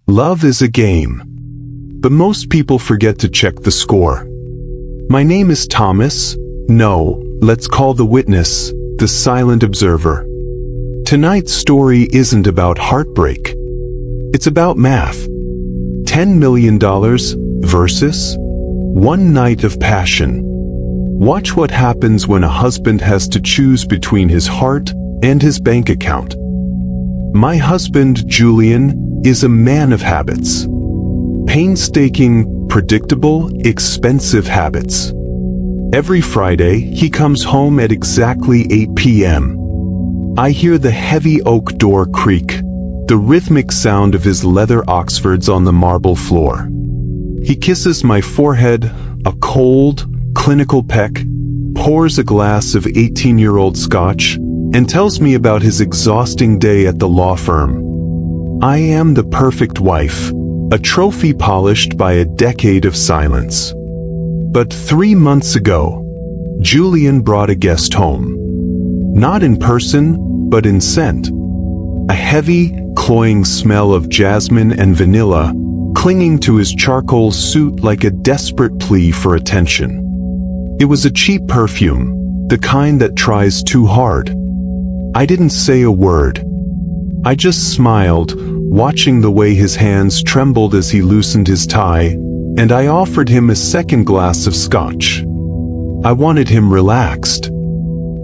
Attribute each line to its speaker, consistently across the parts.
Speaker 1: Love is a game, but most people forget to check the score. My name is Thomas. No, let's call the witness, the silent observer. Tonight's story isn't about heartbreak. It's about math. $10 million versus one night of passion. Watch what happens when a husband has to choose between his heart and his bank account. My husband, Julian, is a man of habits. Painstaking, predictable, expensive habits. Every Friday, he comes home at exactly 8 p.m. I hear the heavy oak door creak, the rhythmic sound of his leather Oxfords on the marble floor. He kisses my forehead, a cold, clinical peck, pours a glass of 18-year-old scotch, and tells me about his exhausting day at the law firm. I am the perfect wife, a trophy polished by a decade of silence. But 3 months ago, Julian brought a guest home. Not in person, but in scent. A heavy, cloying smell of jasmine and vanilla, clinging to his charcoal suit like a desperate plea for attention. It was a cheap perfume, the kind that tries too hard. I didn't say a word. I just smiled, watching the way his hands trembled as he loosened his tie, and I offered him a second glass of scotch. I wanted him relaxed.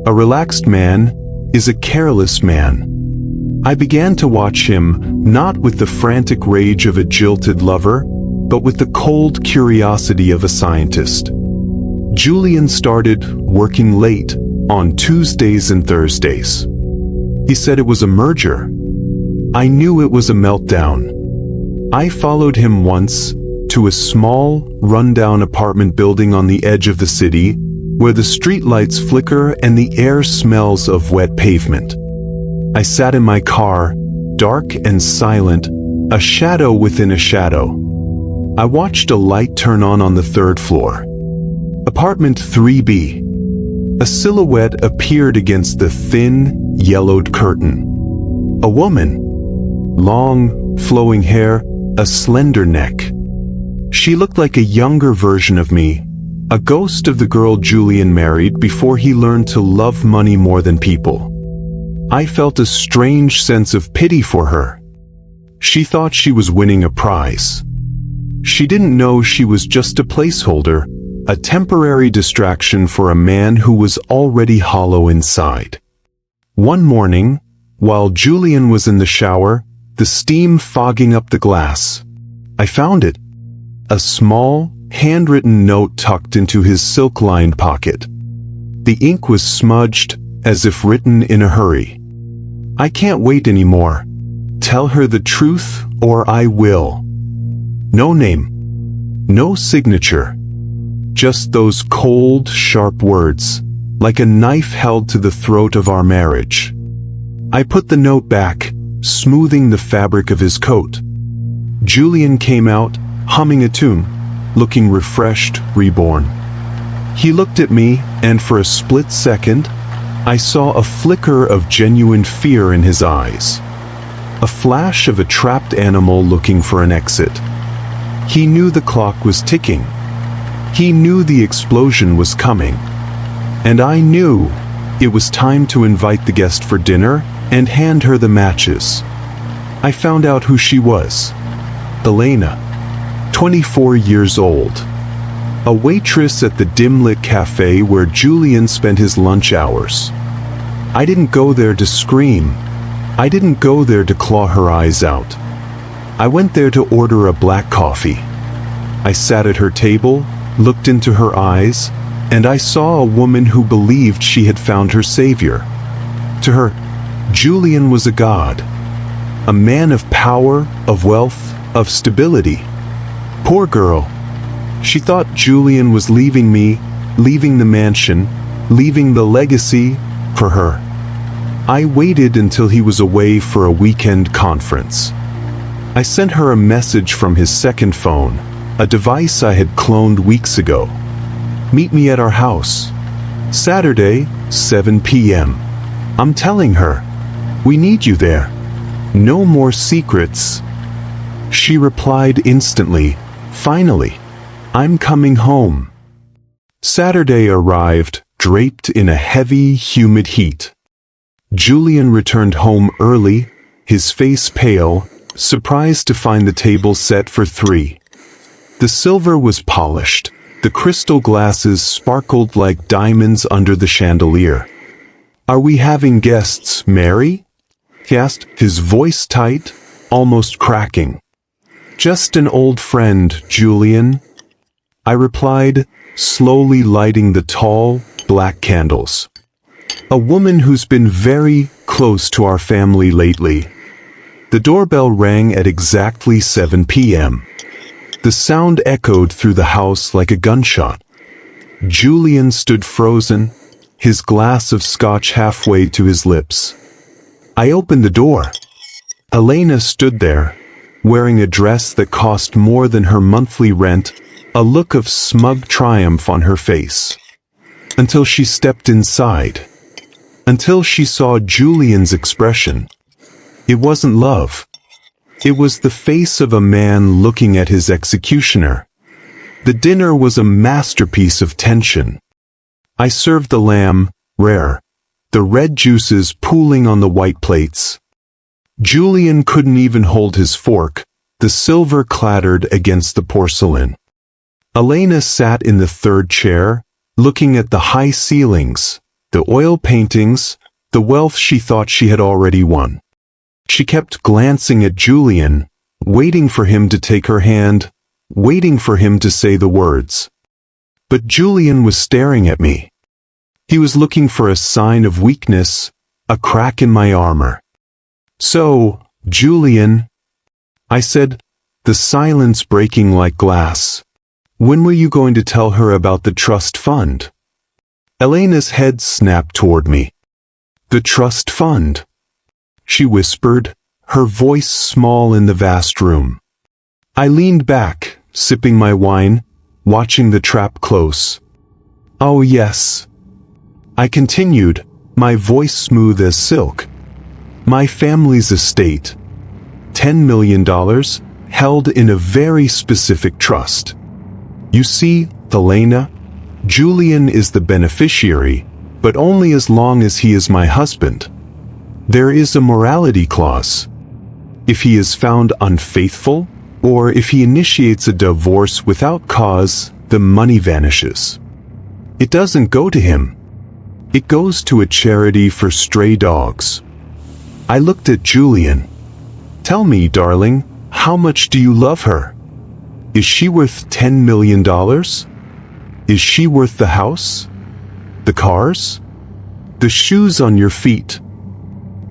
Speaker 1: A relaxed man is a careless man. I began to watch him, not with the frantic rage of a jilted lover, but with the cold curiosity of a scientist. Julian started working late on Tuesdays and Thursdays. He said it was a merger. I knew it was a meltdown. I followed him once to a small, rundown apartment building on the edge of the city, where the streetlights flicker and the air smells of wet pavement. I sat in my car, dark and silent, a shadow within a shadow. I watched a light turn on the third floor. Apartment 3B. A silhouette appeared against the thin, yellowed curtain. A woman. Long, flowing hair, a slender neck. She looked like a younger version of me, a ghost of the girl Julian married before he learned to love money more than people. I felt a strange sense of pity for her. She thought she was winning a prize. She didn't know she was just a placeholder, a temporary distraction for a man who was already hollow inside. One morning, while Julian was in the shower, the steam fogging up the glass, I found it. A small, handwritten note tucked into his silk-lined pocket. The ink was smudged, as if written in a hurry. I can't wait anymore. Tell her the truth, or I will. No name. No signature. Just those cold, sharp words, like a knife held to the throat of our marriage. I put the note back, smoothing the fabric of his coat. Julian came out, humming a tune, looking refreshed, reborn. He looked at me, and for a split second, I saw a flicker of genuine fear in his eyes. A flash of a trapped animal looking for an exit. He knew the clock was ticking. He knew the explosion was coming. And I knew it was time to invite the guest for dinner and hand her the matches. I found out who she was. Elena, 24 years old. A waitress at the dim-lit cafe where Julian spent his lunch hours. I didn't go there to scream. I didn't go there to claw her eyes out. I went there to order a black coffee. I sat at her table, looked into her eyes, and I saw a woman who believed she had found her savior. To her, Julian was a god. A man of power, of wealth, of stability. Poor girl. She thought Julian was leaving me, leaving the mansion, leaving the legacy for her. I waited until he was away for a weekend conference. I sent her a message from his second phone, a device I had cloned weeks ago. Meet me at our house. Saturday, 7 p.m. I'm telling her, we need you there. No more secrets. She replied instantly, "Finally, I'm coming home." Saturday arrived, draped in a heavy, humid heat. Julian returned home early, his face pale, surprised to find the table set for 3. The silver was polished, the crystal glasses sparkled like diamonds under the chandelier. "Are we having guests, Mary?" he asked, his voice tight, almost cracking. "Just an old friend, Julian," I replied, slowly lighting the tall, black candles. "A woman who's been very close to our family lately." The doorbell rang at exactly 7 p.m. The sound echoed through the house like a gunshot. Julian stood frozen, his glass of scotch halfway to his lips. I opened the door. Elena stood there, wearing a dress that cost more than her monthly rent, a look of smug triumph on her face. Until she stepped inside. Until she saw Julian's expression. It wasn't love. It was the face of a man looking at his executioner. The dinner was a masterpiece of tension. I served the lamb, rare, the red juices pooling on the white plates. Julian couldn't even hold his fork, the silver clattered against the porcelain. Elena sat in the third chair, looking at the high ceilings, the oil paintings, the wealth she thought she had already won. She kept glancing at Julian, waiting for him to take her hand, waiting for him to say the words. But Julian was staring at me. He was looking for a sign of weakness, a crack in my armor. "So, Julian," I said, the silence breaking like glass, "when were you going to tell her about the trust fund?" Elena's head snapped toward me. "The trust fund," she whispered, her voice small in the vast room. I leaned back, sipping my wine, watching the trap close. "Oh yes," I continued, my voice smooth as silk. "My family's estate, $10 million, held in a very specific trust. You see, Elena, Julian is the beneficiary, but only as long as he is my husband. There is a morality clause. If he is found unfaithful, or if he initiates a divorce without cause, the money vanishes. It doesn't go to him. It goes to a charity for stray dogs." I looked at Julian. "Tell me, darling, how much do you love her? Is she worth $10 million? Is she worth the house? The cars? The shoes on your feet?"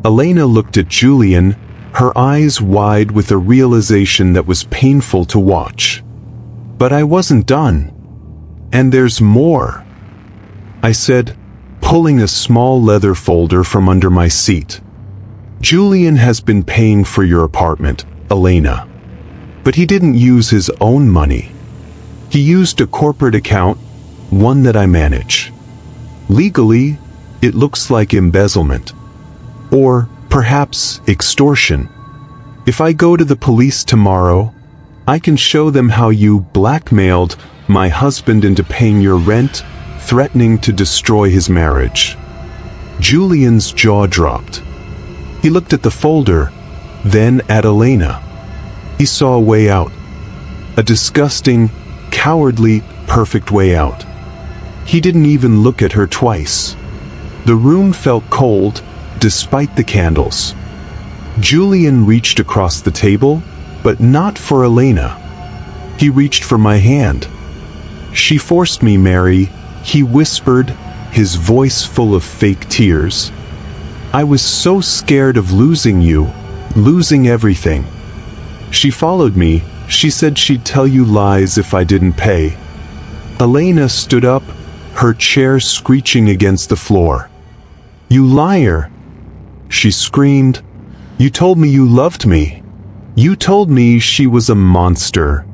Speaker 1: Elena looked at Julian, her eyes wide with a realization that was painful to watch. But I wasn't done. "And there's more," I said, pulling a small leather folder from under my seat. "Julian has been paying for your apartment, Elena. But he didn't use his own money. He used a corporate account, one that I manage. Legally, it looks like embezzlement. Or perhaps extortion. If I go to the police tomorrow, I can show them how you blackmailed my husband into paying your rent, threatening to destroy his marriage." Julian's jaw dropped. He looked at the folder, then at Elena. He saw a way out. A disgusting, cowardly, perfect way out. He didn't even look at her twice. The room felt cold, despite the candles. Julian reached across the table, but not for Elena. He reached for my hand. "She forced me, Mary," he whispered, his voice full of fake tears. "I was so scared of losing you, losing everything. She followed me, she said she'd tell you lies if I didn't pay." Elena stood up, her chair screeching against the floor. "You liar!" she screamed. "You told me you loved me. You told me she was a monster."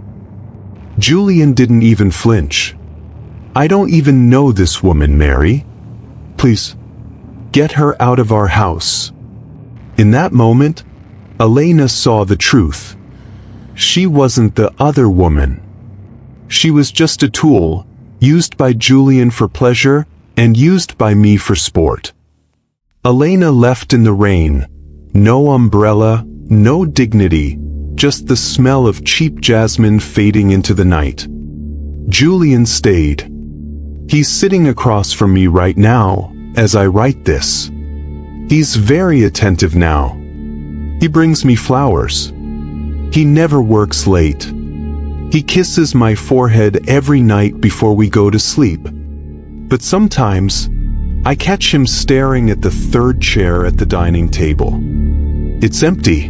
Speaker 1: Julian didn't even flinch. "I don't even know this woman, Mary. Please, get her out of our house." In that moment, Elena saw the truth. She wasn't the other woman. She was just a tool, used by Julian for pleasure and used by me for sport. Elena left in the rain. No umbrella, no dignity, just the smell of cheap jasmine fading into the night. Julian stayed. He's sitting across from me right now, as I write this. He's very attentive now. He brings me flowers. He never works late. He kisses my forehead every night before we go to sleep. But sometimes, I catch him staring at the third chair at the dining table. It's empty,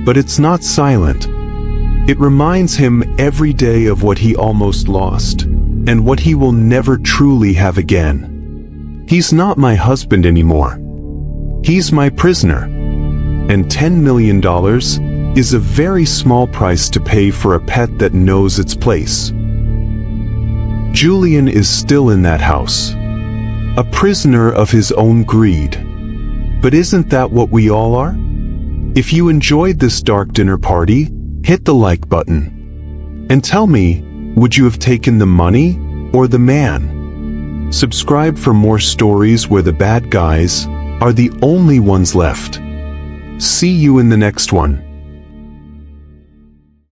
Speaker 1: but it's not silent. It reminds him every day of what he almost lost, and what he will never truly have again. He's not my husband anymore. He's my prisoner. And $10 million is a very small price to pay for a pet that knows its place. Julian is still in that house, a prisoner of his own greed. But isn't that what we all are? If you enjoyed this dark dinner party, hit the like button. And tell me, would you have taken the money or the man? Subscribe for more stories where the bad guys are the only ones left. See you in the next one.